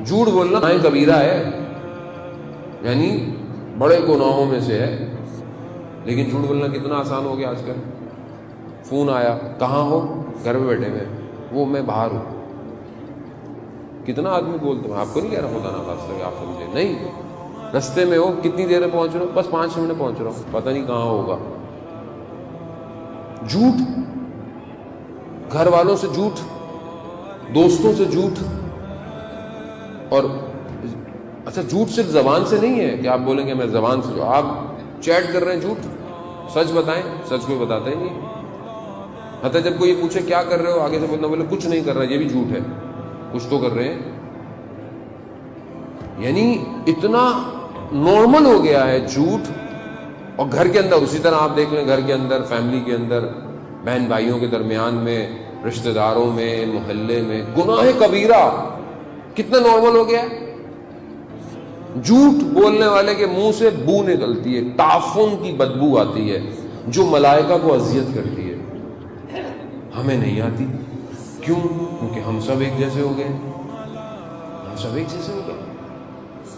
جھوٹ بولنا گناہ کبیرہ ہے، یعنی بڑے گناہوں میں سے ہے، لیکن جھوٹ بولنا کتنا آسان ہو گیا آج کل۔ فون آیا، کہاں ہو؟ گھر میں بیٹھے ہوئے، وہ میں باہر ہوں۔ کتنا آدمی بولتے ہیں، آپ کو نہیں کہہ رہا خدا نہ خواستہ کہ آپ سمجھے، نہیں، رستے میں ہو، کتنی دیر میں پہنچ رہا ہوں؟ بس 5 منٹ میں پہنچ رہا ہوں، پتہ نہیں کہاں ہوگا۔ جھوٹ، گھر والوں سے جھوٹ، دوستوں سے جھوٹ، اور اچھا جھوٹ صرف زبان سے نہیں ہے کہ آپ بولیں گے میں زبان سے، آپ چیٹ کر رہے ہیں جھوٹ، سچ بتائیں، سچ کوئی بتاتا ہی نہیں۔ حتیٰ جب کوئی یہ پوچھے کیا کر رہے ہو، آگے سے بولنا، بولے کچھ نہیں کر رہا، یہ بھی جھوٹ ہے، کچھ تو کر رہے ہیں۔ یعنی اتنا نارمل ہو گیا ہے جھوٹ۔ اور گھر کے اندر اسی طرح آپ دیکھ لیں، گھر کے اندر، فیملی کے اندر، بہن بھائیوں کے درمیان میں، رشتہ داروں میں، محلے میں، گناہ کبیرہ کتنا نارمل ہو گیا ہے۔ جھوٹ بولنے والے کے منہ سے بو نکلتی ہے، تعفن کی بدبو آتی ہے جو ملائکہ کو اذیت کرتی ہے، ہمیں نہیں آتی۔ کیوں؟ کیونکہ ہم سب ایک جیسے ہو گئے، ہم سب ایک جیسے ہو گئے۔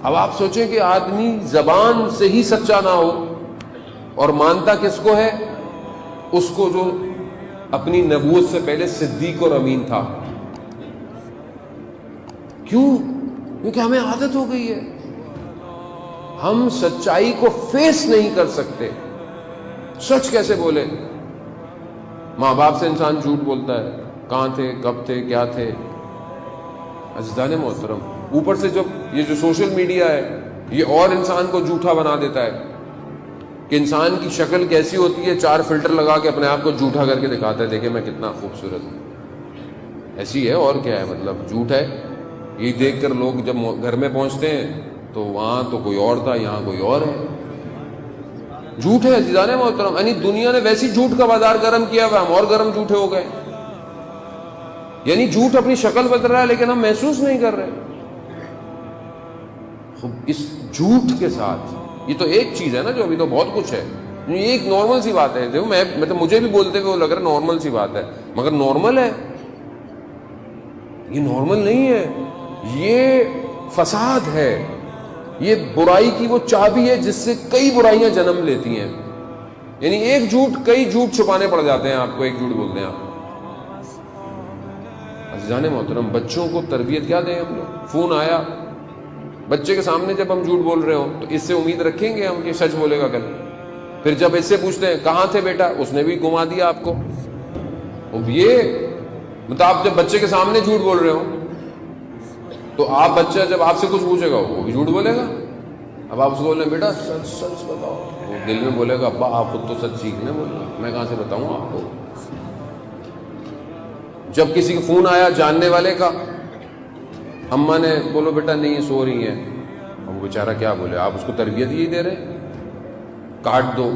اب آپ سوچیں کہ آدمی زبان سے ہی سچا نہ ہو اور مانتا کس کو ہے؟ اس کو جو اپنی نبوت سے پہلے صدیق اور امین تھا۔ کیوں؟ کیونکہ ہمیں عادت ہو گئی ہے، ہم سچائی کو فیس نہیں کر سکتے۔ سچ کیسے بولے؟ ماں باپ سے انسان جھوٹ بولتا ہے، کہاں تھے، کب تھے، کیا تھے۔ عزیزان محترم، اوپر سے جب یہ جو سوشل میڈیا ہے یہ اور انسان کو جھوٹا بنا دیتا ہے کہ انسان کی شکل کیسی ہوتی ہے، 4 فلٹر لگا کے اپنے آپ کو جھوٹا کر کے دکھاتا ہے، دیکھیں میں کتنا خوبصورت ہوں۔ ایسی ہے اور کیا ہے، مطلب جھوٹ ہے۔ یہ دیکھ کر لوگ جب گھر میں پہنچتے ہیں تو وہاں تو کوئی اور تھا، یہاں کوئی اور ہے۔ جھوٹ ہے عزیزان محترم، یعنی دنیا نے ویسی جھوٹ کا بازار گرم کیا ہوا، ہم اور گرم جھوٹے ہو گئے۔ یعنی جھوٹ اپنی شکل بدل رہا ہے لیکن ہم محسوس نہیں کر رہے۔ اس جھوٹ کے ساتھ، یہ تو ایک چیز ہے نا، جو ابھی تو بہت کچھ ہے، یہ ایک نارمل سی بات ہے۔ دیکھو میں مجھے بھی بولتے ہوئے لگ رہا ہے نارمل سی بات ہے، مگر نارمل ہے، یہ نارمل نہیں ہے، یہ فساد ہے، یہ برائی کی وہ چابی ہے جس سے کئی برائیاں جنم لیتی ہیں۔ یعنی ایک جھوٹ، کئی جھوٹ چھپانے پڑ جاتے ہیں آپ کو، ایک جھوٹ بولتے ہیں آپ۔ عزیزان محترم، بچوں کو تربیت کیا دیں ہم لوگ؟ فون آیا، بچے کے سامنے جب ہم جھوٹ بول رہے ہوں تو اس سے امید رکھیں گے ہم کہ سچ بولے گا کل؟ پھر جب اس سے پوچھتے ہیں کہاں تھے بیٹا، اس نے بھی گھما دیا آپ کو۔ یہ مطلب آپ جب بچے کے سامنے جھوٹ بول رہے ہوں تو آپ بچہ جب آپ سے کچھ پوچھے گا وہ بھی جھوٹ بولے گا۔ اب آپ اس کو بول رہے ہیں بیٹا سچ سچ بتاؤ، وہ دل میں بولے گا ابا آپ خود تو سچ سیکھنے بولے گا، میں کہاں سے بتاؤں آپ کو۔ جب کسی کا فون آیا جاننے والے کا، اماں نے بولو بیٹا نہیں سو رہی ہیں، اب وہ بیچارہ کیا بولے، آپ اس کو تربیت یہی دے رہے، کاٹ دو،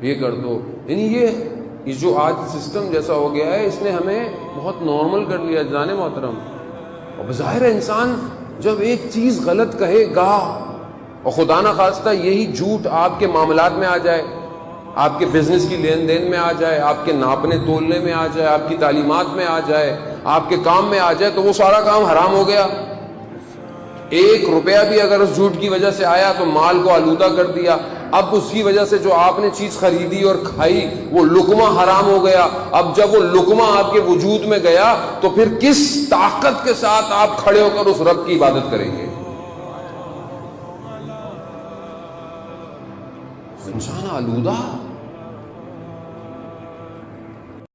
یہ کر دو۔ یعنی یہ جو آج سسٹم جیسا ہو گیا ہے اس نے ہمیں بہت نارمل کر لیا جانے محترم۔ اور بظاہر انسان جب ایک چیز غلط کہے گا اور خدا نہ خواستہ یہی جھوٹ آپ کے معاملات میں آ جائے، آپ کے بزنس کی لین دین میں آ جائے، آپ کے ناپنے تولنے میں آ جائے، آپ کی تعلیمات میں آ جائے، آپ کے کام میں آ جائے، تو وہ سارا کام حرام ہو گیا۔ 1 روپیہ بھی اگر اس جھوٹ کی وجہ سے آیا تو مال کو آلودہ کر دیا، اب اس کی وجہ سے جو آپ نے چیز خریدی اور کھائی وہ لقمہ حرام ہو گیا۔ اب جب وہ لقمہ آپ کے وجود میں گیا تو پھر کس طاقت کے ساتھ آپ کھڑے ہو کر اس رب کی عبادت کریں گے؟ انسان آلودہ